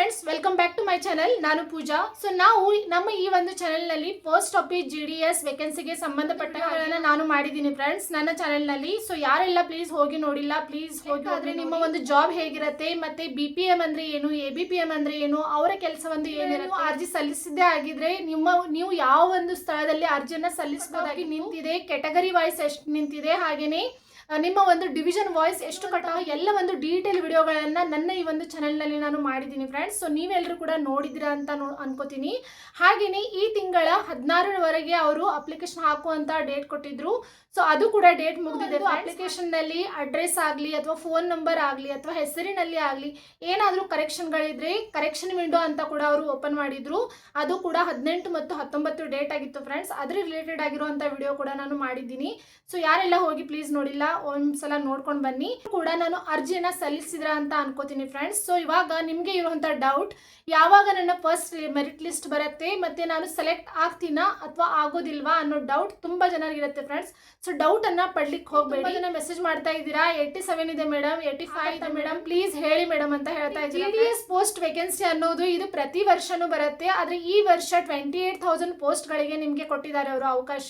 Friends, welcome back to my channel. ನಾನು Pooja. So ನಾವು ನಮ್ಮ ಈ ಒಂದು ಚಾನೆಲ್ ನಲ್ಲಿ ಪೋಸ್ಟ್ ಆಫೀಸ್ GDS ವೇಕೆನ್ಸಿಗೆ ಸಂಬಂಧಪಟ್ಟ ನಾನು ಮಾಡಿದ್ದೀನಿ ಫ್ರೆಂಡ್ಸ್ ನನ್ನ ಚಾನೆಲ್ ನಲ್ಲಿ. ಸೊ ಯಾರೆಲ್ಲ ಪ್ಲೀಸ್ ಹೋಗಿ ನೋಡಿಲ್ಲ, ಪ್ಲೀಸ್ ಹೋಗಿ. ಆದ್ರೆ ನಿಮ್ಮ ಒಂದು ಜಾಬ್ ಹೇಗಿರುತ್ತೆ, ಮತ್ತೆ BPM ಅಂದ್ರೆ ಏನು, ABPM ಅಂದ್ರೆ ಏನು, ಅವರ ಕೆಲಸ ಒಂದು ಏನಿರುತ್ತೆ, ಅರ್ಜಿ ಸಲ್ಲಿಸಿದ್ದೇ ಆಗಿದ್ರೆ ನೀವು ಯಾವ ಒಂದು ಸ್ಥಳದಲ್ಲಿ ಅರ್ಜಿಯನ್ನ ಸಲ್ಲಿಸಬಹುದಾಗಿ ನಿಂತಿದೆ, ಕೆಟಗರಿ ವೈಸ್ ಎಷ್ಟು ನಿಂತಿದೆ, ಹಾಗೇನೆ ನಿಮ್ಮ ಒಂದು ಡಿವಿಷನ್ ವಾಯ್ಸ್ ಎಷ್ಟು ಕಟ್ ಎಲ್ಲ ಒಂದು ಡೀಟೇಲ್ ವಿಡಿಯೋಗಳನ್ನ ನನ್ನ ಈ ಒಂದು ಚಾನೆಲ್ ನಲ್ಲಿ ನಾನು ಮಾಡಿದ್ದೀನಿ ಫ್ರೆಂಡ್ಸ್. ಸೊ ನೀವೆಲ್ಲರೂ ಕೂಡ ನೋಡಿದಿರಾ ಅಂತ ಅನ್ಕೋತೀನಿ. ಹಾಗೇನೆ ಈ ತಿಂಗಳ 16ರವರೆಗೆ ಅವರು ಅಪ್ಲಿಕೇಶನ್ ಹಾಕುವಂತ ಡೇಟ್ ಕೊಟ್ಟಿದ್ರು. ಸೊ ಅದು ಕೂಡ ಡೇಟ್ ಮುಗಿದಿದೆ. ಅಪ್ಲಿಕೇಶನ್ ನಲ್ಲಿ ಅಡ್ರೆಸ್ ಆಗಲಿ ಅಥವಾ ಫೋನ್ ನಂಬರ್ ಆಗಲಿ ಅಥವಾ ಹೆಸರಿನಲ್ಲಿ ಆಗಲಿ ಏನಾದರೂ ಕರೆಕ್ಷನ್ಗಳಿದ್ರೆ ಕರೆಕ್ಷನ್ ವಿಂಡೋ ಅಂತ ಕೂಡ ಅವರು ಓಪನ್ ಮಾಡಿದ್ರು. ಅದು ಕೂಡ 18 ಮತ್ತು 19 ಡೇಟ್ ಆಗಿತ್ತು ಫ್ರೆಂಡ್ಸ್. ಅದ್ರ ರಿಲೇಟೆಡ್ ಆಗಿರುವಂತ ವಿಡಿಯೋ ಕೂಡ ನಾನು ಮಾಡಿದ್ದೀನಿ. ಸೊ ಯಾರೆಲ್ಲ ಹೋಗಿ ಪ್ಲೀಸ್ ನೋಡಿಲ್ಲ ಒಂದ್ಸಲ ನೋಡ್ಕೊಂಡು ಬನ್ನಿ. ಕೂಡ ನಾನು ಅರ್ಜಿಯನ್ನ ಸಲ್ಲಿಸಿದ್ರ ಅಂತ ಅನ್ಕೋತೀನಿ ಫ್ರೆಂಡ್ಸ್. ಸೊ ಇವಾಗ ನಿಮ್ಗೆ ಇರುವಂತ ಡೌಟ್, ಯಾವಾಗ ನನ್ನ ಫಸ್ಟ್ ಮೆರಿಟ್ ಲಿಸ್ಟ್ ಬರುತ್ತೆ ಮತ್ತೆ ನಾನು ಸೆಲೆಕ್ಟ್ ಆಗ್ತೀನಾ ಅಥವಾ ಆಗೋದಿಲ್ವಾ ಅನ್ನೋ ಡೌಟ್ ತುಂಬಾ ಜನರಿಗಿರುತ್ತೆ ಫ್ರೆಂಡ್ಸ್. ಸೊ ಡೌಟ್ ಅನ್ನ ಪಡ್ಲಿಕ್ಕೆ ಹೋಗ್ಬೇಡಿ. ಜನ ಮೆಸೇಜ್ ಮಾಡ್ತಾ ಇದ್ದೀರಾ 87 ಇದೆ ಮೇಡಮ್, 85 ಇದೆ ಮೇಡಮ್, ಪ್ಲೀಸ್ ಹೇಳಿ ಮೇಡಮ್ ಅಂತ ಹೇಳ್ತಾ ಇದ್ದೀರಾ. GDS ಪೋಸ್ಟ್ ವೇಕೆನ್ಸಿ ಅನ್ನೋದು ಇದು ಪ್ರತಿ ವರ್ಷನೂ ಬರುತ್ತೆ. ಆದ್ರೆ ಈ ವರ್ಷ 28,000 ಪೋಸ್ಟ್ ಗಳಿಗೆ ನಿಮ್ಗೆ ಕೊಟ್ಟಿದ್ದಾರೆ ಅವರು ಅವಕಾಶ.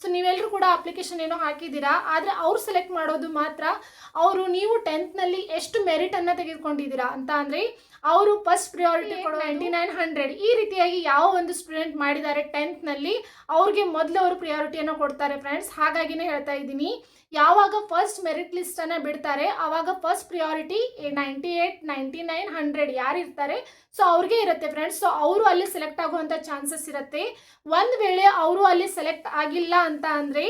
ಸೊ ನೀವೆಲ್ಲರೂ ಕೂಡ ಅಪ್ಲಿಕೇಶನ್ ಏನೋ ಹಾಕಿದ್ದೀರಾ, ಆದ್ರೆ ಅವ್ರು ಸೆಲೆಕ್ಟ್ ಮಾಡೋದು ಮಾತ್ರ ಅವರು ನೀವು 10th ನಲ್ಲಿ ಎಷ್ಟು ಮೆರಿಟ್ ಅನ್ನ ತೆಗೆದುಕೊಂಡಿದ್ದೀರಾ ಅಂತ. ಅಂದ್ರೆ ಅವರು ಫಸ್ಟ್ ಪ್ರಿಯಾರಿಟಿ ಕೊಡೋ 9900 ಈ ರೀತಿಯಾಗಿ ಯಾವ ಒಂದು ಸ್ಟೂಡೆಂಟ್ ಮಾಡಿದ್ದಾರೆ 10th ನಲ್ಲಿ ಅವ್ರಿಗೆ ಮೊದಲು ಅವರು ಪ್ರಿಯಾರಿಟಿಯನ್ನು ಕೊಡ್ತಾರೆ ಫ್ರೆಂಡ್ಸ್. ಹಾಗಾಗಿನೇ ಹೇಳ್ತಾ ಇದ್ದೀನಿ, ಯಾವಾಗ ಫಸ್ಟ್ ಮೆರಿಟ್ ಲಿಸ್ಟ್ ಅನ್ನ ಬಿಡ್ತಾರೆ ಅವಾಗ ಫಸ್ಟ್ ಪ್ರಿಯಾರಿಟಿ 98, 99, 100 ಯಾರು ಇರ್ತಾರೆ ಸೊ ಅವ್ರಿಗೆ ಇರುತ್ತೆ ಫ್ರೆಂಡ್ಸ್. ಸೊ ಅವರು ಅಲ್ಲಿ ಸೆಲೆಕ್ಟ್ ಆಗುವಂತ ಚಾನ್ಸಸ್ ಇರುತ್ತೆ. ಒಂದ್ ವೇಳೆ ಅವರು ಅಲ್ಲಿ ಸೆಲೆಕ್ಟ್ ಆಗಿಲ್ಲ ಅಂತ ಅಂದ್ರೆ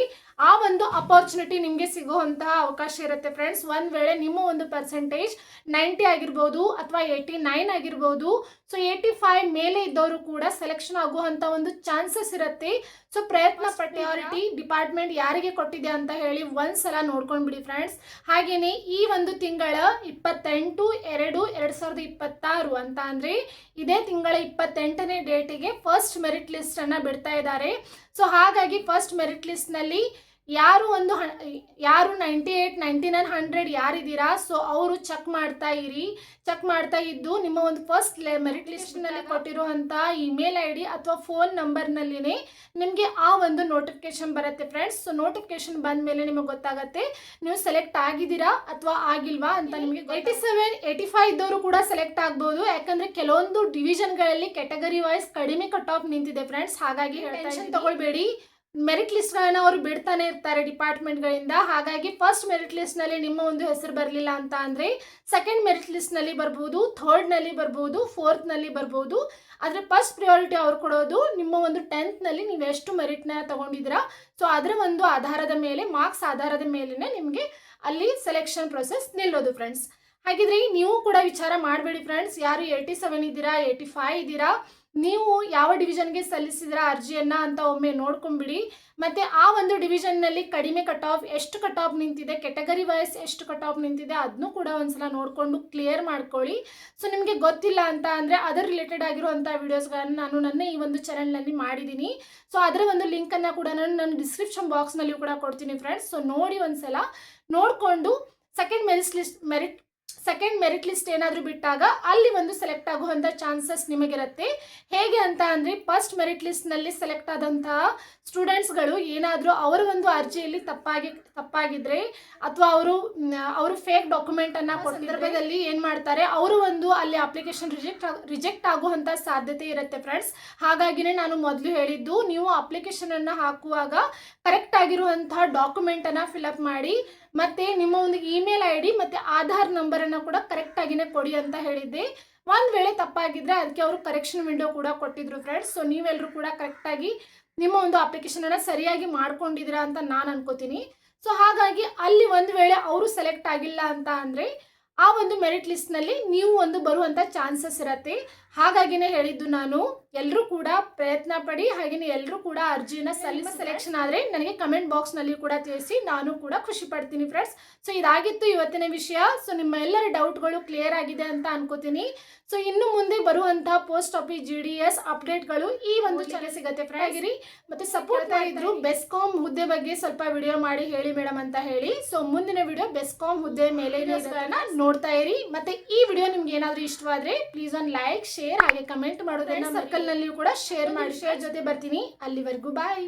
ಆ ಒಂದು ಅಪರ್ಚುನಿಟಿ ನಿಮಗೆ ಸಿಗುವಂತಹ ಅವಕಾಶ ಇರುತ್ತೆ ಫ್ರೆಂಡ್ಸ್. ಒಂದ್ ವೇಳೆ ನಿಮ್ಮ ಒಂದು ಪರ್ಸೆಂಟೇಜ್ 90 ಆಗಿರ್ಬೋದು ಅಥವಾ 89 ಆಗಿರ್ಬೋದು. ಸೊ 85 ಮೇಲೆ ಇದ್ದವರು ಕೂಡ ಸೆಲೆಕ್ಷನ್ ಆಗುವಂತ ಒಂದು ಚಾನ್ಸಸ್ ಇರುತ್ತೆ. ಸೊ ಪ್ರಯತ್ನ ಪ್ರಿಯಾರಿಟಿ ಡಿಪಾರ್ಟ್ಮೆಂಟ್ ಯಾರಿಗೆ ಕೊಟ್ಟಿದೆ ಅಂತ ಹೇಳಿ ಒಂದ್ಸಲ ನೋಡ್ಕೊಂಡ್ಬಿಡಿ ಫ್ರೆಂಡ್ಸ್. ಹಾಗೇನೆ ಈ ಒಂದು ತಿಂಗಳ 28/2/2026 ಅಂತ ಅಂದ್ರೆ ಇದೇ ತಿಂಗಳ 28ನೇ ಡೇಟಿಗೆ ಫಸ್ಟ್ ಮೆರಿಟ್ ಲಿಸ್ಟ್ ಅನ್ನ ಬಿಡ್ತಾ ಇದ್ದಾರೆ. ಸೊ ಹಾಗಾಗಿ ಫಸ್ಟ್ ಮೆರಿಟ್ ಲಿಸ್ಟ್ ನಲ್ಲಿ ಯಾರು 98, 99, 100 ಯಾರಿದ್ದೀರಾ ಸೊ ಅವರು ಚೆಕ್ ಮಾಡ್ತಾ ಇರಿ. ಚೆಕ್ ಮಾಡ್ತಾ ಇದ್ದು ನಿಮ್ಮ ಒಂದು ಫಸ್ಟ್ ಮೆರಿಟ್ ಲಿಸ್ಟ್ ನಲ್ಲಿ ಕೊಟ್ಟಿರುವಂತ ಇಮೇಲ್ ID ಅಥವಾ ಫೋನ್ ನಂಬರ್ ನಲ್ಲಿನೇ ನಿಮಗೆ ಆ ಒಂದು ನೋಟಿಫಿಕೇಶನ್ ಬರುತ್ತೆ ಫ್ರೆಂಡ್ಸ್. ಸೊ ನೋಟಿಫಿಕೇಶನ್ ಬಂದ ಮೇಲೆ ನಿಮಗೆ ಗೊತ್ತಾಗುತ್ತೆ ನೀವು ಸೆಲೆಕ್ಟ್ ಆಗಿದ್ದೀರಾ ಅಥವಾ ಆಗಿಲ್ವಾ ಅಂತ. ನಿಮಗೆ 87, 85 ಇದ್ದವರು ಕೂಡ ಸೆಲೆಕ್ಟ್ ಆಗ್ಬಹುದು. ಯಾಕಂದ್ರೆ ಕೆಲವೊಂದು ಡಿವಿಷನ್ಗಳಲ್ಲಿ ಕೆಟಗರಿ ವೈಸ್ ಕಡಿಮೆ ಕಟ್ ಆಫ್ ನಿಂತಿದೆ ಫ್ರೆಂಡ್ಸ್. ಹಾಗಾಗಿ ಟೆನ್ಷನ್ ತಗೊಳ್ಬೇಡಿ, ಮೆರಿಟ್ ಲಿಸ್ಟ್ ಗಳನ್ನ ಅವರು ಬಿಡ್ತಾನೆ ಇರ್ತಾರೆ ಡಿಪಾರ್ಟ್ಮೆಂಟ್ ಗಳಿಂದ. ಹಾಗಾಗಿ ಫಸ್ಟ್ ಮೆರಿಟ್ ಲಿಸ್ಟ್ ನಲ್ಲಿ ನಿಮ್ಮ ಒಂದು ಹೆಸರು ಬರಲಿಲ್ಲ ಅಂತ ಅಂದ್ರೆ ಸೆಕೆಂಡ್ ಮೆರಿಟ್ ಲಿಸ್ಟ್ ನಲ್ಲಿ ಬರ್ಬೋದು, ಥರ್ಡ್ ನಲ್ಲಿ ಬರ್ಬೋದು, ಫೋರ್ತ್ ನಲ್ಲಿ ಬರ್ಬೋದು. ಆದ್ರೆ ಫಸ್ಟ್ ಪ್ರಿಯಾರಿಟಿ ಅವ್ರು ಕೊಡೋದು ನಿಮ್ಮ ಒಂದು 10th ನಲ್ಲಿ ನೀವು ಎಷ್ಟು ಮೆರಿಟ್ ನ ತಗೊಂಡಿದ್ದೀರಾ ಸೊ ಅದರ ಒಂದು ಆಧಾರದ ಮೇಲೆ, ಮಾರ್ಕ್ಸ್ ಆಧಾರದ ಮೇಲೆನೆ ನಿಮಗೆ ಅಲ್ಲಿ ಸೆಲೆಕ್ಷನ್ ಪ್ರೊಸೆಸ್ ನಿಲ್ಲೋದು ಫ್ರೆಂಡ್ಸ್. ಹಾಗಿದ್ರೆ ನೀವು ಕೂಡ ವಿಚಾರ ಮಾಡಬೇಡಿ ಫ್ರೆಂಡ್ಸ್, ಯಾರು 87 ಇದ್ದೀರಾ, 85 ಇದ್ದೀರಾ, ನೀವು ಯಾವ ಡಿವಿಷನ್ಗೆ ಸಲ್ಲಿಸಿದ್ರ ಅರ್ಜಿಯನ್ನ ಅಂತ ಒಮ್ಮೆ ನೋಡ್ಕೊಂಡ್ಬಿಡಿ. ಮತ್ತೆ ಆ ಒಂದು ಡಿವಿಷನ್ ನಲ್ಲಿ ಕಡಿಮೆ ಕಟ್ ಆಫ್ ಎಷ್ಟು ಕಟ್ ಆಫ್ ನಿಂತಿದೆ, ಕೆಟಗರಿ ವೈಸ್ ಎಷ್ಟು ಕಟ್ ಆಫ್ ನಿಂತಿದೆ ಅದನ್ನು ಕೂಡ ಒಂದ್ಸಲ ನೋಡ್ಕೊಂಡು ಕ್ಲಿಯರ್ ಮಾಡ್ಕೊಳ್ಳಿ. ಸೊ ನಿಮಗೆ ಗೊತ್ತಿಲ್ಲ ಅಂತ ಅಂದ್ರೆ ಅದರ ರಿಲೇಟೆಡ್ ಆಗಿರುವಂತಹ ವಿಡಿಯೋಸ್ಗಳನ್ನು ನಾನು ನನ್ನ ಈ ಒಂದು ಚಾನೆಲ್ ನಲ್ಲಿ ಮಾಡಿದ್ದೀನಿ. ಸೊ ಅದರ ಒಂದು ಲಿಂಕ್ ಅನ್ನ ಕೂಡ ನಾನು ನನ್ನ ಡಿಸ್ಕ್ರಿಪ್ಷನ್ ಬಾಕ್ಸ್ ನಲ್ಲಿ ಕೂಡ ಕೊಡ್ತೀನಿ ಫ್ರೆಂಡ್ಸ್. ಸೊ ನೋಡಿ ಒಂದ್ಸಲ ನೋಡ್ಕೊಂಡು ಸೆಕೆಂಡ್ ಮೆರಿಟ್ ಲಿಸ್ಟ್ ಏನಾದರೂ ಬಿಟ್ಟಾಗ ಅಲ್ಲಿ ಒಂದು ಸೆಲೆಕ್ಟ್ ಆಗುವಂಥ ಚಾನ್ಸಸ್ ನಿಮಗಿರುತ್ತೆ. ಹೇಗೆ ಅಂತ ಅಂದರೆ ಫಸ್ಟ್ ಮೆರಿಟ್ ಲಿಸ್ಟ್ನಲ್ಲಿ ಸೆಲೆಕ್ಟ್ ಆದಂತಹ ಸ್ಟೂಡೆಂಟ್ಸ್ಗಳು ಏನಾದರೂ ಅವರ ಒಂದು ಅರ್ಜಿಯಲ್ಲಿ ತಪ್ಪಾಗಿದ್ರೆ ಅಥವಾ ಅವರು ಫೇಕ್ ಡಾಕ್ಯುಮೆಂಟನ್ನು ಕೊಟ್ಟ ಸಂದರ್ಭದಲ್ಲಿ ಏನು ಮಾಡ್ತಾರೆ, ಅವರು ಒಂದು ಅಲ್ಲಿ ಅಪ್ಲಿಕೇಶನ್ ರಿಜೆಕ್ಟ್ ಆಗುವಂಥ ಸಾಧ್ಯತೆ ಇರುತ್ತೆ ಫ್ರೆಂಡ್ಸ್. ಹಾಗಾಗಿನೇ ನಾನು ಮೊದಲು ಹೇಳಿದ್ದು, ನೀವು ಅಪ್ಲಿಕೇಶನನ್ನು ಹಾಕುವಾಗ ಕರೆಕ್ಟ್ ಆಗಿರುವಂತಹ ಡಾಕ್ಯುಮೆಂಟನ್ನು ಫಿಲಪ್ ಮಾಡಿ ಮತ್ತೆ ನಿಮ್ಮ ಒಂದು ಇಮೇಲ್ ID ಮತ್ತೆ ಆಧಾರ್ ನಂಬರನ್ನು ಕೂಡ ಕರೆಕ್ಟ್ ಆಗಿನೇ ಕೊಡಿ ಅಂತ ಹೇಳಿದ್ದೆ. ಒಂದ್ ವೇಳೆ ತಪ್ಪಾಗಿದ್ರೆ ಅದಕ್ಕೆ ಅವರು ಕರೆಕ್ಷನ್ ವಿಂಡೋ ಕೂಡ ಕೊಟ್ಟಿದ್ರು ಫ್ರೆಂಡ್ಸ್. ಸೊ ನೀವೆಲ್ಲರೂ ಕೂಡ ಕರೆಕ್ಟಾಗಿ ನಿಮ್ಮ ಒಂದು ಅಪ್ಲಿಕೇಶನ್ ಅನ್ನ ಸರಿಯಾಗಿ ಮಾಡ್ಕೊಂಡಿದ್ದೀರಾ ಅಂತ ನಾನು ಅನ್ಕೋತೀನಿ. ಸೊ ಹಾಗಾಗಿ ಅಲ್ಲಿ ಒಂದು ವೇಳೆ ಅವರು ಸೆಲೆಕ್ಟ್ ಆಗಿಲ್ಲ ಅಂತ ಅಂದ್ರೆ ಆ ಒಂದು ಮೆರಿಟ್ ಲಿಸ್ಟ್ ನಲ್ಲಿ ನೀವು ಒಂದು ಬರುವಂತ ಚಾನ್ಸಸ್ ಇರುತ್ತೆ. ಹಾಗಾಗಿನೇ ಹೇಳಿದ್ದು ನಾನು, ಎಲ್ಲರೂ ಕೂಡ ಪ್ರಯತ್ನ ಪಡಿ. ಹಾಗೇನೆ ಎಲ್ಲರೂ ಕೂಡ ಅರ್ಜಿನ ಸೆಲೆಕ್ಷನ್ ಆದ್ರೆ ನನಗೆ ಕಮೆಂಟ್ ಬಾಕ್ಸ್ ನಲ್ಲಿ ಕೂಡ ತಿಳಿಸಿ, ನಾನು ಕೂಡ ಖುಷಿ ಪಡ್ತೀನಿ ಫ್ರೆಂಡ್ಸ್. ಸೊ ಇದಾಗಿತ್ತು ಇವತ್ತಿನ ವಿಷಯ. ಸೊ ನಿಮ್ಮ ಎಲ್ಲರ ಡೌಟ್ಗಳು ಕ್ಲಿಯರ್ ಆಗಿದೆ ಅಂತ ಅನ್ಕೋತೀನಿ. ಸೊ ಇನ್ನು ಮುಂದೆ ಬರುವಂತಹ ಪೋಸ್ಟ್ ಆಫೀಸ್ GDS ಅಪ್ಡೇಟ್ಗಳು ಈ ಒಂದು ಚಾನೆಲ್ ಸಿಗುತ್ತೆ ಫ್ರೆಂಡ್ಸ್. ಮತ್ತೆ ಸಪೋರ್ಟ್ ಮಾಡಿದ್ರು ಬೆಸ್ಕಾಂ ಹುದ್ದೆ ಬಗ್ಗೆ ಸ್ವಲ್ಪ ವಿಡಿಯೋ ಮಾಡಿ ಹೇಳಿ ಮೇಡಮ್ ಅಂತ ಹೇಳಿ. ಸೊ ಮುಂದಿನ ವಿಡಿಯೋ ಬೆಸ್ಕಾಂ ಹುದ್ದೆ ಮೇಲೆ ನೋಡ್ತಾ ಇರಿ. ಮತ್ತೆ ಈ ವಿಡಿಯೋ ನಿಮ್ಗೆ ಏನಾದ್ರೂ ಇಷ್ಟವಾದ್ರೆ ಪ್ಲೀಸ್ ಒಂದು ಲೈಕ್, ಶೇರ್ ಹಾಗೆ ಕಮೆಂಟ್ ಮಾಡೋದನ್ನ ಸರ್ಕಲ್ ನಲ್ಲಿಯೂ ಕೂಡ ಶೇರ್ ಮಾಡಿ. ಶೇರ್ ಜೊತೆ ಬರ್ತೀನಿ. ಅಲ್ಲಿವರೆಗೂ ಬಾಯ್.